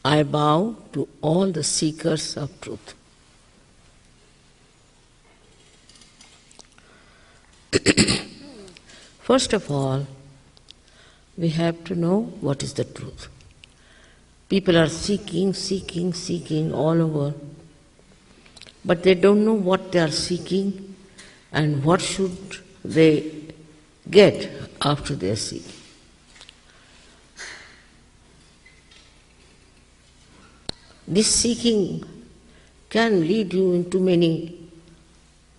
I bow to all the seekers of truth. First of all, we have to know what is the truth. People are seeking all over, but they don't know what they are seeking and what should they get after they are seeking. This seeking can lead you into many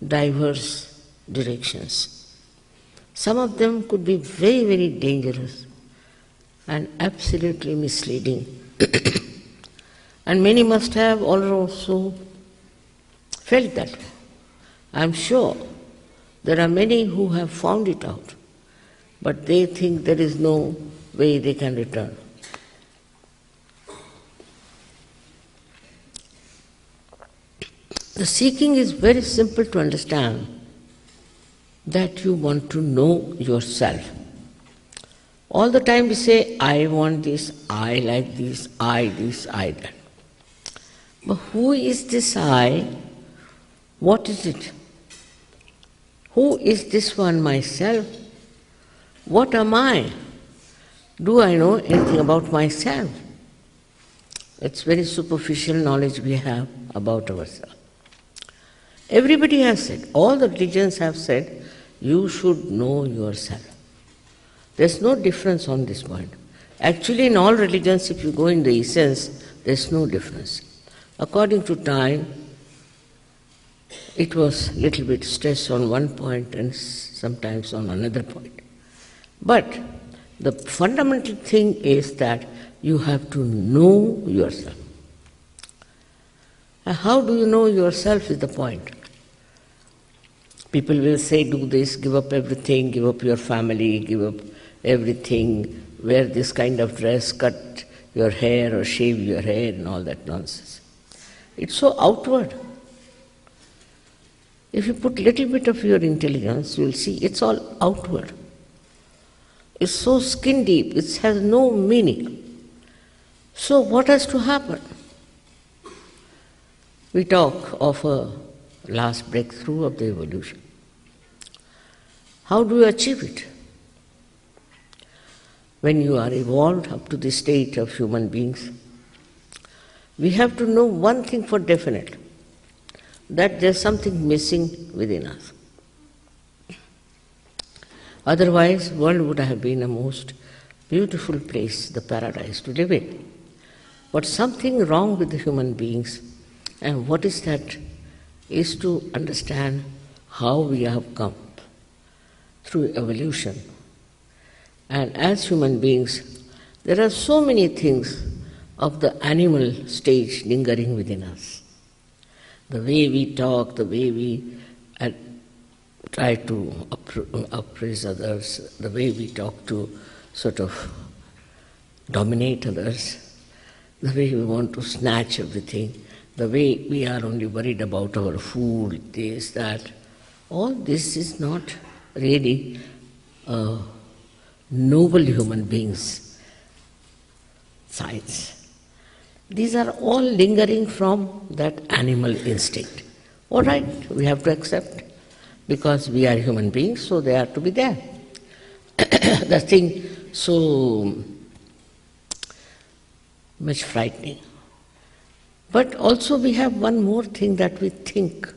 diverse directions. Some of them could be very, very dangerous and absolutely misleading. And many must have also felt that way. I'm sure there are many who have found it out, but they think there is no way they can return. The seeking is very simple to understand, that you want to know yourself. All the time we say, I want this, I like this, I that. But who is this I? What is it? Who is this one myself? What am I? Do I know anything about myself? It's very superficial knowledge we have about ourselves. Everybody has said, all the religions have said, you should know yourself. There's no difference on this point. Actually, in all religions, if you go in the essence, there's no difference. According to time, it was a little bit stressed on one point and sometimes on another point. But the fundamental thing is that you have to know yourself. And how do you know yourself is the point. People will say, do this, give up everything, give up your family, give up everything, wear this kind of dress, cut your hair or shave your hair and all that nonsense. It's so outward. If you put little bit of your intelligence, you will see it's all outward. It's so skin deep, it has no meaning. So what has to happen? We talk of a last breakthrough of the evolution. How do you achieve it? When you are evolved up to the state of human beings, we have to know one thing for definite, that there's something missing within us. Otherwise, world would have been a most beautiful place, the paradise to live in. But something wrong with the human beings, and what is that? Is to understand how we have come through evolution. And as human beings, there are so many things of the animal stage lingering within us. The way we talk, the way we try to appraise others, the way we talk to sort of dominate others, the way we want to snatch everything, the way we are only worried about our food, this, that, all this is not really noble human beings' signs. These are all lingering from that animal instinct. All right, we have to accept, because we are human beings, so they are to be there. The thing so much frightening. But also we have one more thing, that we think.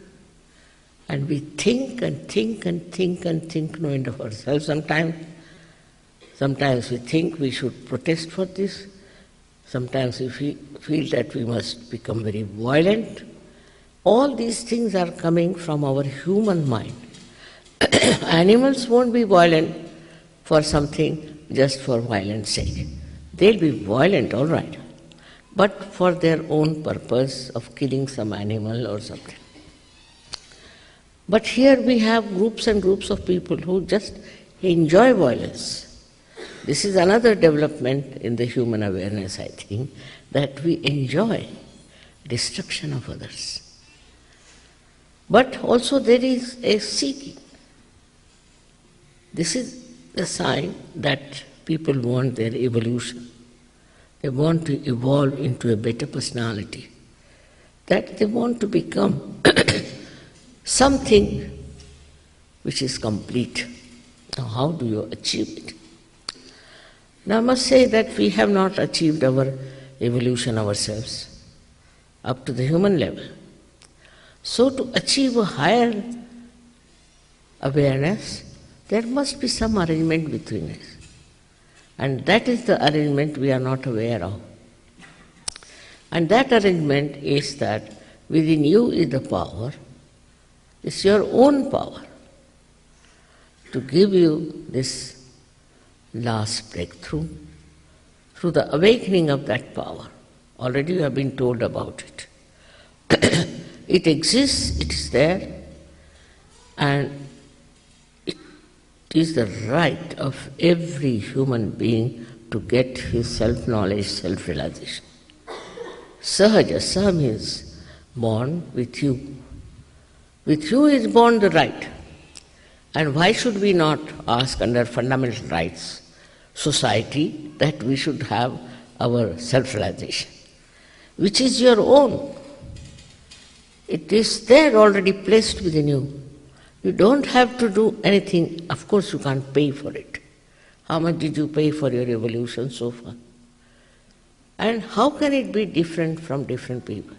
And we think and think and think and think, no end of ourselves sometimes. Sometimes we think we should protest for this. Sometimes we feel that we must become very violent. All these things are coming from our human mind. Animals won't be violent for something just for violence sake. They'll be violent, all right, but for their own purpose of killing some animal or something. But here we have groups and groups of people who just enjoy violence. This is another development in the human awareness, I think, that we enjoy destruction of others. But also there is a seeking. This is a sign that people want their evolution. They want to evolve into a better personality. That they want to become something which is complete. Now, how do you achieve it? Now, I must say that we have not achieved our evolution ourselves up to the human level. So, to achieve a higher awareness, there must be some arrangement between us. And that is the arrangement we are not aware of. And that arrangement is that within you is the power, it's your own power to give you this last breakthrough through the awakening of that power. Already you have been told about it. It exists, it is there, and it is the right of every human being to get his self-knowledge, self-realization. Sahaja, Saha means born with you. With you is born the right. And why should we not ask under fundamental rights society that we should have our self-realization, which is your own. It is there already placed within you. You don't have to do anything. Of course you can't pay for it. How much did you pay for your evolution so far? And how can it be different from different people?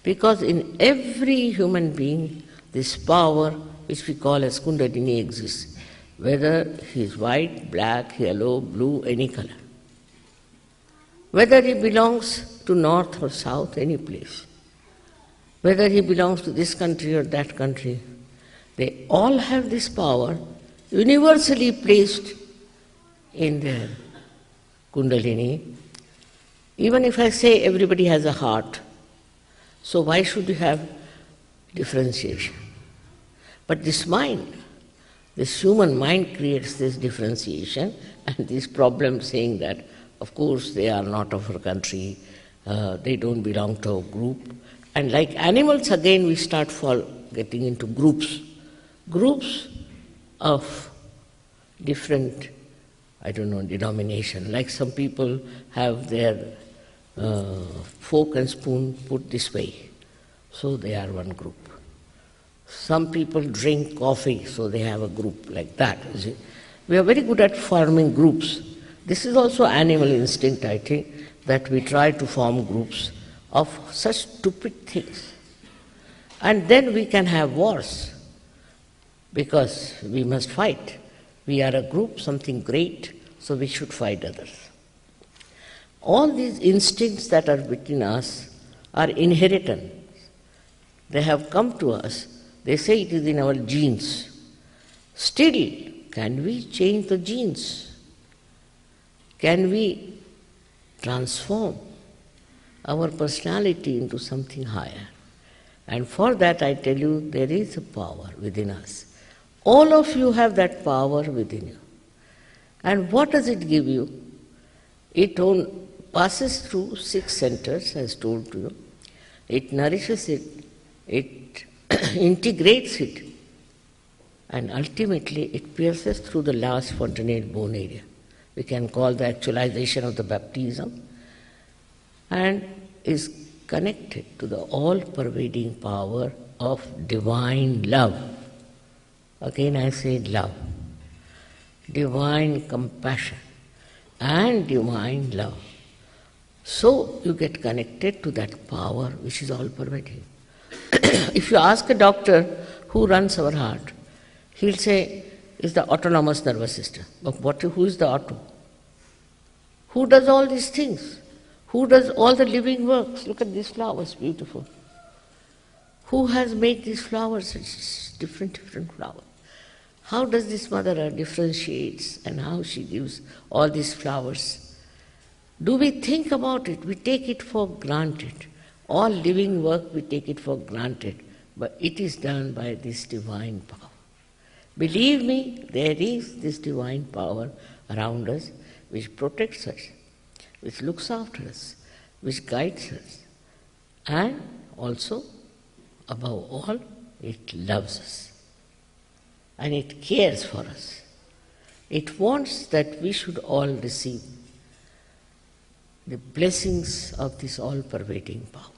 Because in every human being, this power, which we call as Kundalini, exists, whether he is white, black, yellow, blue, any color. Whether he belongs to north or south, any place. Whether he belongs to this country or that country, they all have this power universally placed in their Kundalini. Even if I say everybody has a heart, so why should you have differentiation? But this mind, this human mind creates this differentiation and this problem saying that, of course, they are not of our country, they don't belong to a group. And like animals, again, we start getting into groups. Groups of different, denomination. Like some people have their fork and spoon put this way, so they are one group. Some people drink coffee, so they have a group like that. You see? We are very good at forming groups. This is also animal instinct, I think, that we try to form groups of such stupid things. And then we can have wars, because we must fight. We are a group, something great, so we should fight others. All these instincts that are within us are inheritance. They have come to us. They say it is in our genes. Still, can we change the genes? Can we transform our personality into something higher? And for that, I tell you, there is a power within us. All of you have that power within you. And what does it give you? It passes through 6 centers, as told to you. It nourishes it, it integrates it, and ultimately it pierces through the last fontanelle bone area. We can call the actualization of the baptism, and is connected to the all-pervading power of divine love. Again I say love. Divine compassion and divine love. So you get connected to that power which is all-pervading. If you ask a doctor who runs our heart, he'll say, it's the autonomous nervous system. But who is the auto? Who does all these things? Who does all the living works? Look at these flowers, beautiful. Who has made these flowers? It's different flowers. How does this mother differentiates and how she gives all these flowers? Do we think about it? We take it for granted. All living work, we take it for granted. But it is done by this divine power. Believe me, there is this divine power around us which protects us, which looks after us, which guides us. And also, above all, it loves us. And it cares for us. It wants that we should all receive the blessings of this all-pervading power.